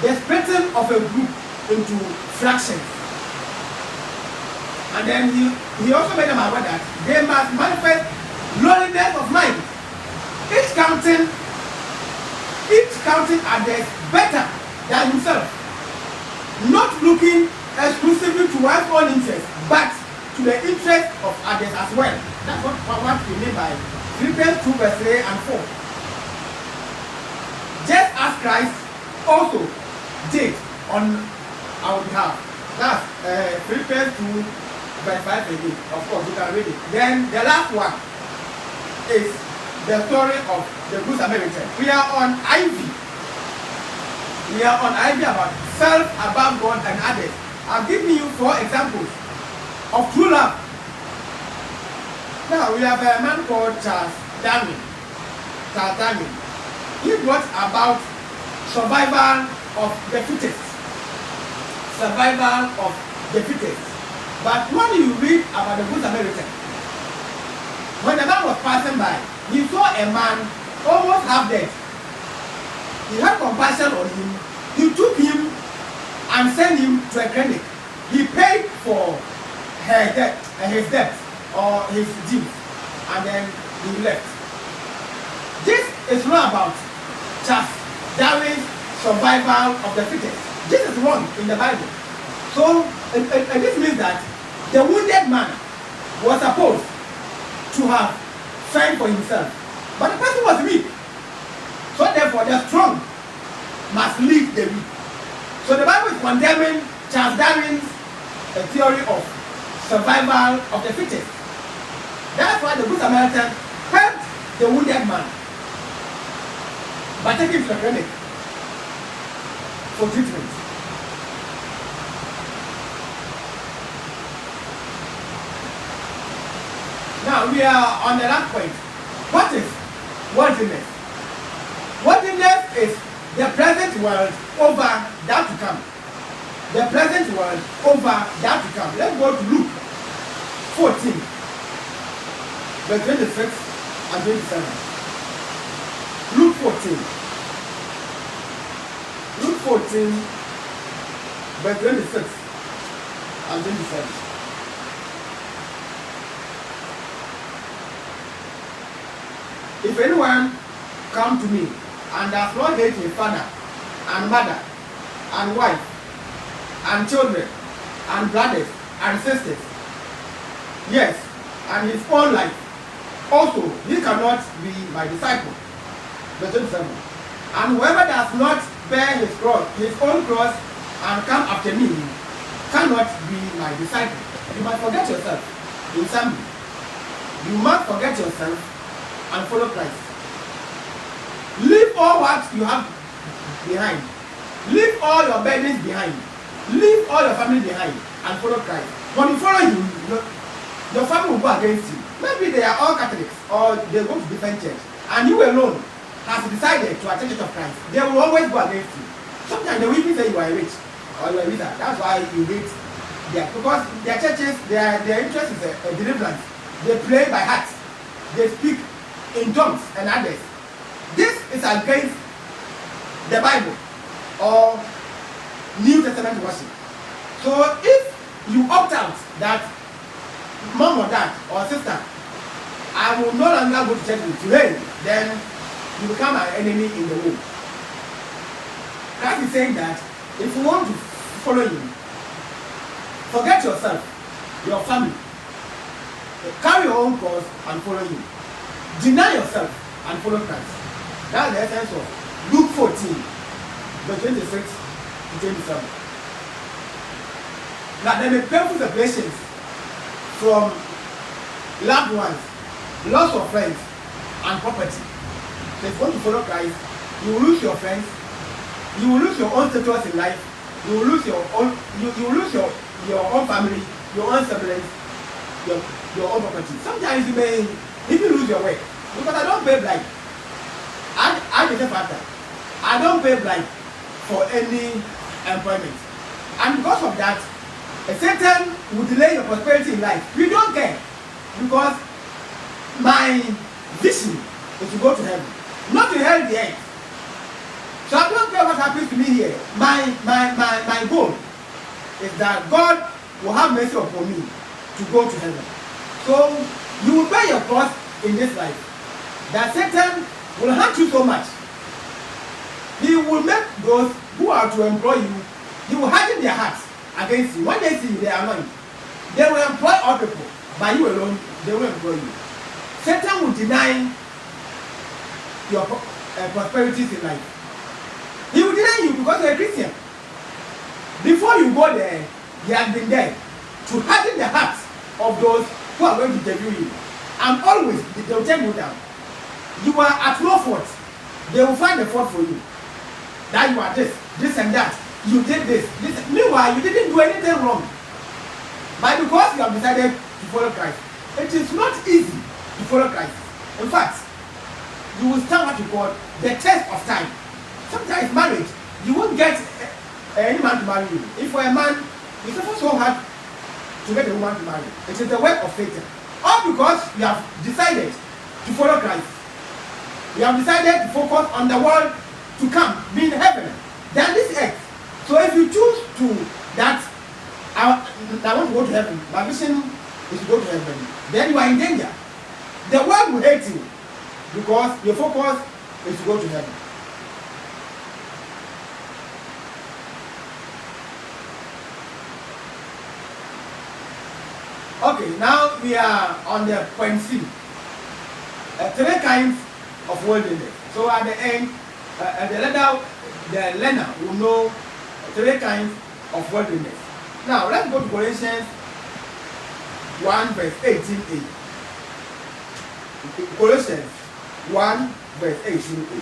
the splitting of a group into fractions. And then he also made them aware that they must manifest lowliness of mind, each counting others better than himself, not looking exclusively to one's own interest, but to the interest of others as well. That's what we mean by Philippians 2 verse 3 and 4. Just as Christ also did on our behalf. That's Philippians 2 verse 5 and 8. Of course, you can read it. Then the last one is the story of the Good Samaritan. We are on IV. We are on IV about self above God and others. I've given you 4 examples of true love. Now we have a man called Charles Darwin. He brought about survival of the fittest. Survival of the fittest. But when you read about the Good Samaritan, when the man was passing by, he saw a man almost half dead. He had compassion on him. He took him and sent him to a clinic. He paid for his debt or his dues, and then he left. This is not about just Darwin's survival of the fittest. This is wrong in the Bible. So, and this means that the wounded man was supposed to have fend for himself, but the person was weak. So therefore, the strong must lead the weak. So the Bible is condemning Charles Darwin's theory of survival of the fittest. That's why the Good Samaritan helped the wounded man by taking him to the clinic for treatment. Now we are on the last point. What is worldliness? Worldliness is the present world over that to come. The present world over that to come. Let's go to Luke 14, verse 26 and 27. Luke 14. Luke 14, verse 26 and 27. If anyone come to me and does not hate his father and mother and wife and children and brothers and sisters, yes, and his own life, also he cannot be my disciple. Verse 27. And whoever does not bear his own cross and come after me cannot be my disciple. You must forget yourself in summary. You must forget yourself and follow Christ. Leave all what you have behind. Leave all your burdens behind. Leave all your family behind and follow Christ. When you follow him, your family will go against you. Maybe they are all Catholics or they go to different church, and you alone has decided to attend Church of Christ. They will always go against you. Sometimes they will even say you are rich or you are wizard. That's why you hate them, because their churches, their interest is a deliverance. They pray by heart. They speak in tongues and others. This is against the Bible or New Testament worship. So if you opt out that mom or dad or sister, I will no longer go to church with you, then you become an enemy in the womb. Christ is saying that if you want to follow him, forget yourself, your family, carry your own cross and follow him. Deny yourself and follow Christ. That's the essence of Luke 14, verse 26 to 27. Now there may be painful separations from loved ones, loss of friends, and property. So if you want to follow Christ, you will lose your friends, you will lose your own status in life, you will lose your own, you will lose your own family, your own siblings, your own property. Sometimes you may even lose your work, because I don't pay blind. I is a factor. I don't pay blind for any employment, and because of that, Satan will delay your prosperity in life. We don't care, because my vision is to go to heaven, not to hell the earth. So I don't care what happens to me here. My goal is that God will have mercy upon me to go to heaven. So you will bear your cross in this life. That Satan will hurt you so much. He will make those who are to employ you, he will harden their hearts against you. When they see you, they are annoyed. They will employ all people, but you alone, they will employ you. Satan will deny your prosperities in life. He will deny you because you're a Christian. Before you go there, he has been there to harden the hearts of those who are going to debut you. And always, they will take you down. You are at no fault. They will find a fault for you. That you are this and that. You did this. Meanwhile, you didn't do anything wrong. But because you have decided to follow Christ, it is not easy to follow Christ. In fact, you will stand what you call the test of time. Sometimes marriage, you won't get any man to marry you. If for a man, it's also so hard to get a woman to marry. It is the work of Satan. All because you have decided to follow Christ. You have decided to focus on the world to come, being heaven, than this earth. So if you choose to that, I want to go to heaven, my mission is to go to heaven, then you are in danger. The world will hate you because your focus is to go to heaven. Okay, now we are on the point C. 3 kinds of worldliness. So at the end, the learner will know 3 kinds of worldliness. Now let's go to Colossians 1 verse 18a. Colossians 1 verse 18a.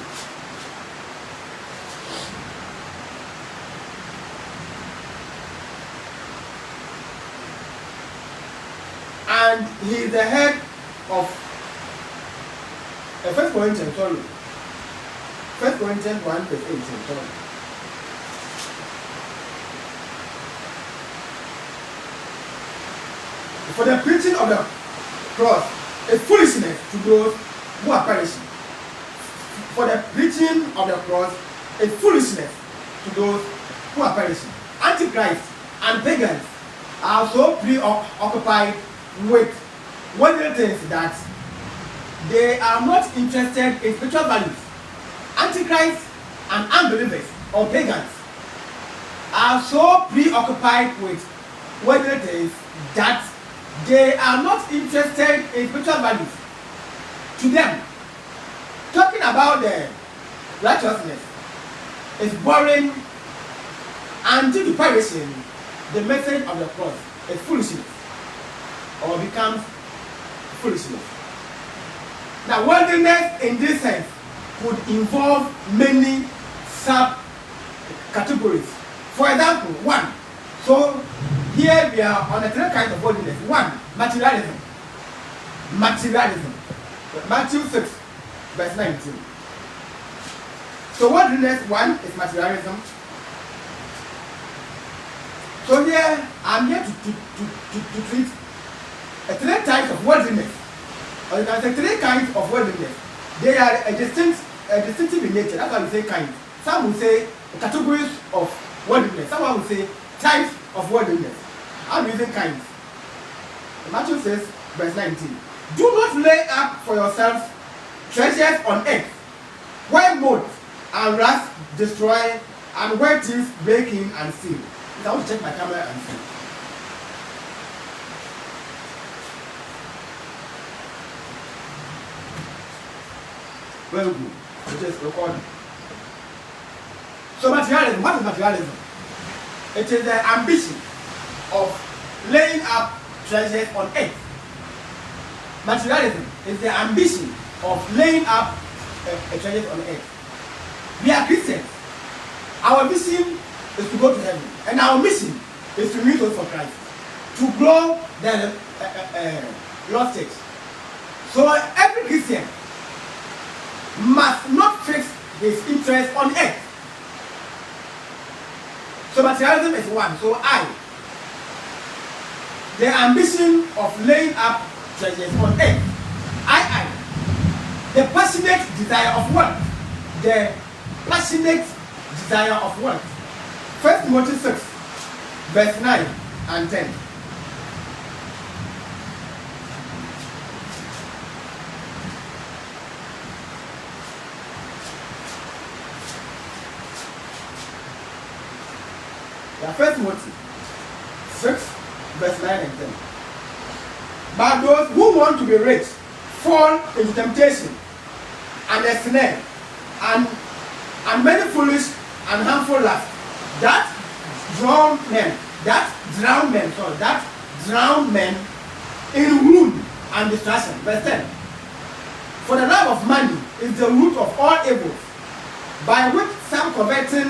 And he is the head of 1 Corinthians, sorry. 1 Corinthians 1 verse 18, sorry. For the preaching of the cross is foolishness to those who are perishing. For the preaching of the cross is foolishness to those who are perishing. Antichrist and pagans are so preoccupied with worldly things that they are not interested in spiritual values. Antichrist and unbelievers or pagans are so preoccupied with worldly things that they are not interested in spiritual values. To them, talking about the righteousness is boring, and due to perishing, the message of the cross is foolishness or becomes foolishness. Now, worldliness in this sense could involve many sub-categories. For example, 1. So, here we are on the 3 kinds of worldliness. 1. Materialism. Materialism. Matthew 6, verse 19. So, worldliness 1 is materialism. So, here I'm here to treat 3 types of worldliness. Or you can say 3 kinds of worldliness. They are distinctive in nature. That's why we say kinds. Some will say categories of worldliness. Someone will say types of worldliness. I'm using kinds. Matthew says, verse 19, do not lay up for yourselves treasures on earth, where moth and rust destroy, and where thieves break in and steal. I want to check my camera and see. Very good. It is recording. So materialism, what is materialism? It is the ambition of laying up treasures on earth. Materialism is the ambition of laying up treasures on earth. We are Christians. Our vision is to go to heaven, and our mission is to win souls for Christ, to grow the lost church. So every Christian must not fix his interest on earth. So materialism is 1. So the ambition of laying up treasures on earth. The passionate desire of wealth. The passionate desire of wealth. 1 Timothy 6, verse 9 and 10. Yeah, 1 Timothy 6, verse 9 and 10. But those who want to be rich fall into temptation and a snare and many foolish and harmful lusts that drown men in ruin and destruction. Verse 10. For the love of money is the root of all evils, by which some coveting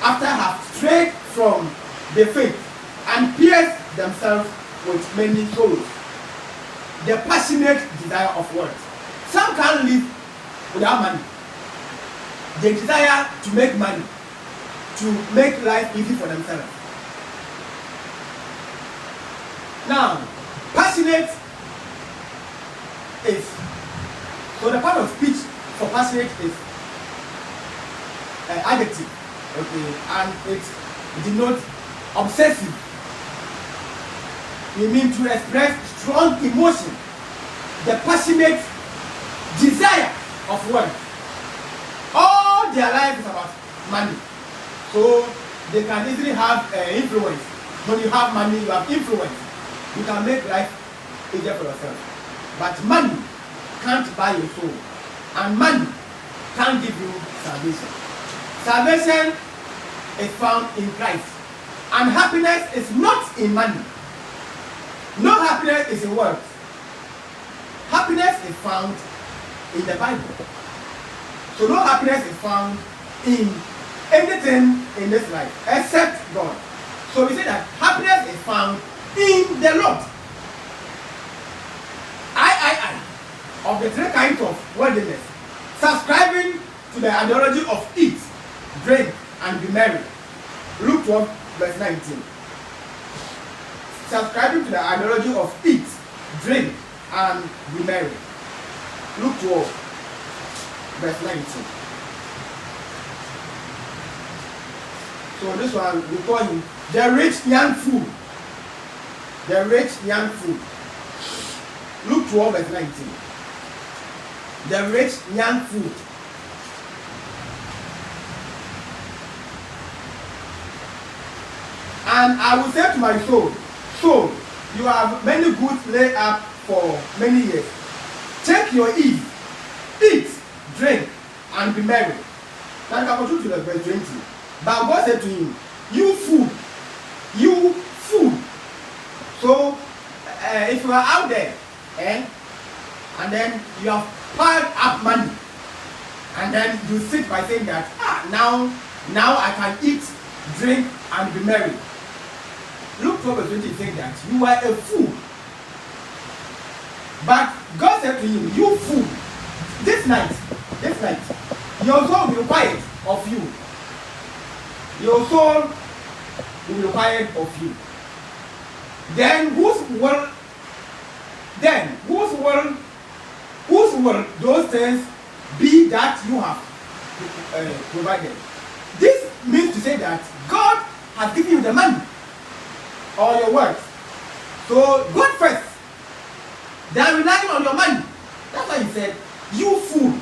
after have strayed from the faith and pierced themselves with many sorrows. The passionate desire of wealth. Some can't live without money. They desire to make money, to make life easy for themselves. Now, passionate is, so the part of speech for passionate is adjective, okay, and it denotes obsessive. We mean to express strong emotion, the passionate desire of wealth. All their life is about money, so they can easily have influence. When you have money, you have influence. You can make life easier for yourself. But money can't buy your soul, and money can't give you salvation. Salvation is found in Christ, and happiness is not in money. No happiness is in wealth. Happiness is found in the Bible. So no happiness is found in anything in this life except God. So we say that happiness is found in the Lord. I of the three kinds of worldliness, subscribing to the ideology of eat, drink, and be merry. Luke 12, verse 19. Subscribing to the ideology of eat, drink, and be merry. Luke 12, verse 19. So this one, we call him the rich young fool. The rich young fool. Luke 12, verse 19. The rich young fool. And I will say to my soul, soul, you have many goods laid up for many years. Take your ease, eat, drink, and be merry. Now I continue to the verse 20. But God said to him, you fool, you fool. So if you are out there, and then you have piled up money, and then you sit by saying that, now I can eat, drink, and be merry. Luke 12, verse 20 says that you are a fool. But God said to him, you fool, this night, your soul will be required of you. Your soul will be required of you. Then whose will those things be that you have provided? This means to say that God has given you the money or your wealth. So God first, then relying on your money. That's why he said, you fool,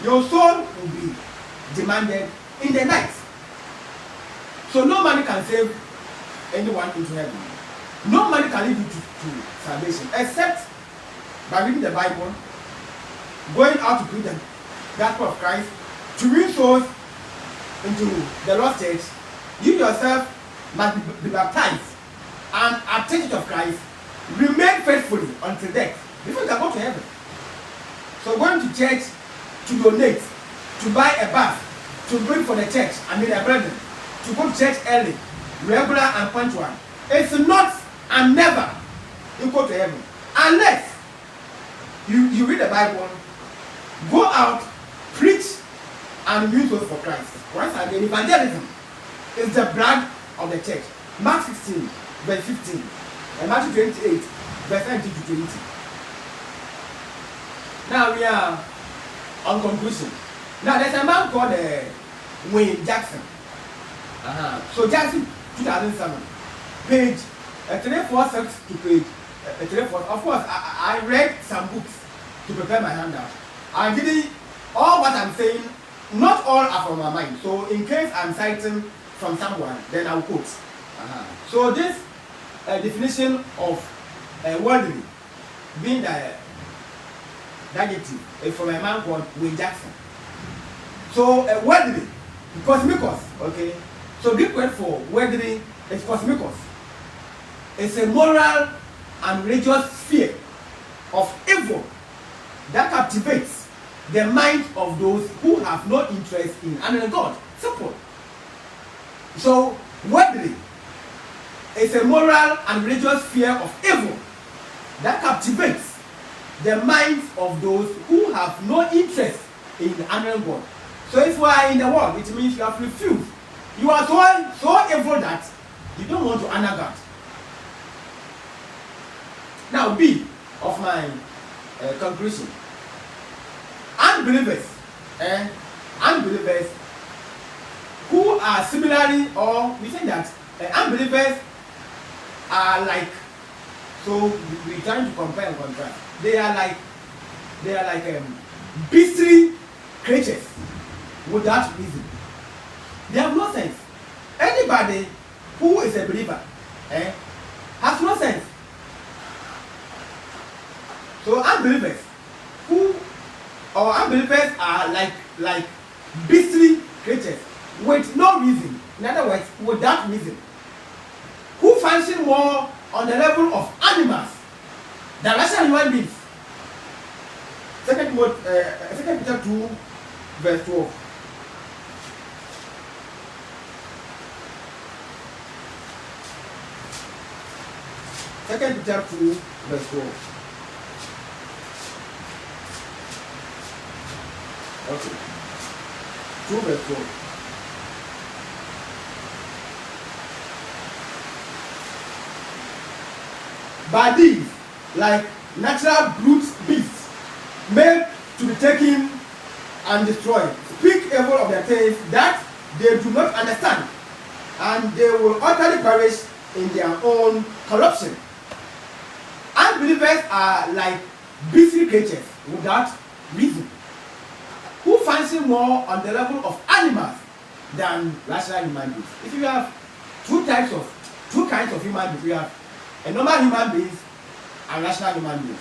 your soul will be demanded in the night. So no money can save anyone into heaven. No money can lead you to salvation except by reading the Bible, going out to preach the gospel of Christ, to win souls into the lost church. You yourself must be baptized and at the church of Christ, remain faithfully until death before you can go to heaven. So going to church to donate, to buy a bus, to bring for the church, a brethren, to go to church early, regular and punctual, it's not and never you go to heaven unless you read the Bible, go out, preach, and use those for Christ. Once again, evangelism is the blood of the church. Mark 16, verse 15, and Matthew 28, verse 19 to 20. Now we are on conclusion. Now there's a man called Wayne Jackson. So Jackson 2007, page 346 to page 34. Of course, I read some books to prepare my handout. I didn't, all what I'm saying, not all are from my mind. So in case I'm citing from someone, then I'll quote. So this definition of worldly being the adjective is from a man called Wayne Jackson. So worldly, cosmikos, okay. So Greek word for worldly is cosmikos. It's a moral and religious sphere of evil that captivates the mind of those who have no interest in honoring God. Simple. So worldly is a moral and religious sphere of evil that captivates the minds of those who have no interest in honoring God. So if you are in the world, it means you have refused. You are so evil that you don't want to honor God. Now, B of my conclusion. Unbelievers, unbelievers who are similarly, or we say that unbelievers are like, so we're trying to compare and contrast. They are like beastly creatures without reason. They have no sense. Anybody who is a believer has no sense. So unbelievers unbelievers are like beastly creatures with no reason. In other words, without reason. Who function more on the level of animals than rational human beings. Second Peter 2, verse 12. Second Peter 2, verse 12. Okay. 2 verse 12. But these, like natural brute beasts, made to be taken and destroyed, speak evil of their things that they do not understand, and they will utterly perish in their own corruption. Unbelievers are like beastly creatures without reason, who function more on the level of animals than rational human beings. If you have two kinds of human beings, you have a normal human beings and rational human beings.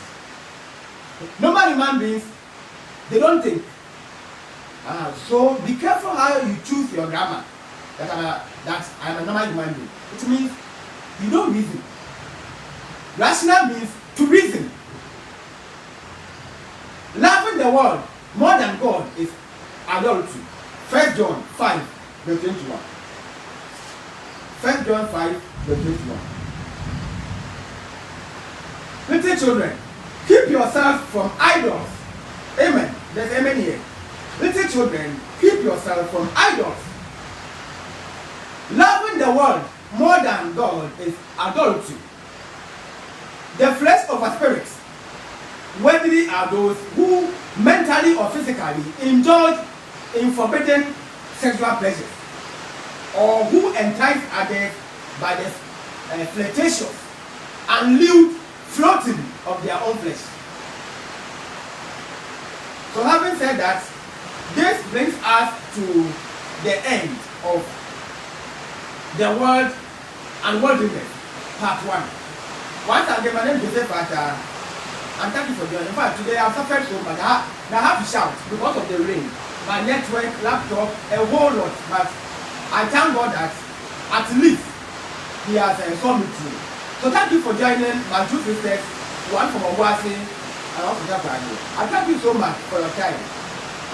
Normal human beings, they don't think. So be careful how you choose your grammar. That I'm a normal human being. It means you don't reason. Rational means to reason. Loving the world more than God is adultery. 1 John 5, verse 21. 1 John 5, verse 21. Little children, keep yourself from idols. Amen. There's amen here. Little children, keep yourself from idols. Loving the world more than God is adultery. The flesh of a spirit. Worthy are those who mentally or physically indulge in forbidden sexual pleasures, or who entice others by the flirtatious and lewd floating of their own flesh. So having said that, this brings us to the end of the world and worldliness, part 1. Once again, my name is Joseph Fata, and thank you for joining. In fact, today I've suffered so much. I have to shout because of the rain. My network, laptop, a whole lot. But I thank God that at least He has saw me through. So thank you for joining my two sisters, one from Obuasi and one from Japan. I thank you so much for your time.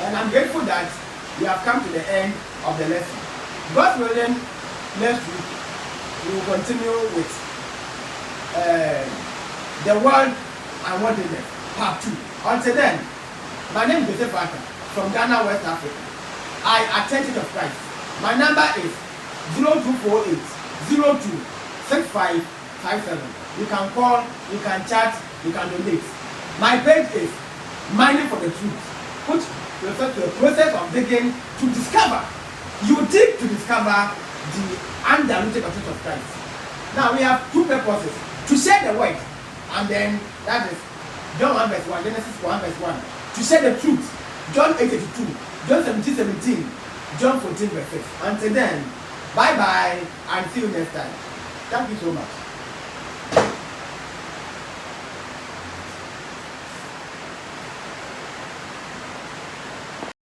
And I'm grateful that we have come to the end of the lesson. God willing, next week we will continue with the world and worldliness, part 2. Until then, my name is Joseph Fata from Ghana, West Africa. I attend Church of Christ. My number is 0248 026557. You can call, you can chat, you can donate. My page is Mining for the Truth, which refers to a process of digging to discover You dig to discover the undiluted authority of Christ. Now we have two purposes: to share the word, and then that is John 1 verse 1, Genesis 1 verse 1. To share the truth, John 8:82, John 17:17, John 14 verse 6. Until then, bye bye and see you next time. Thank you so much.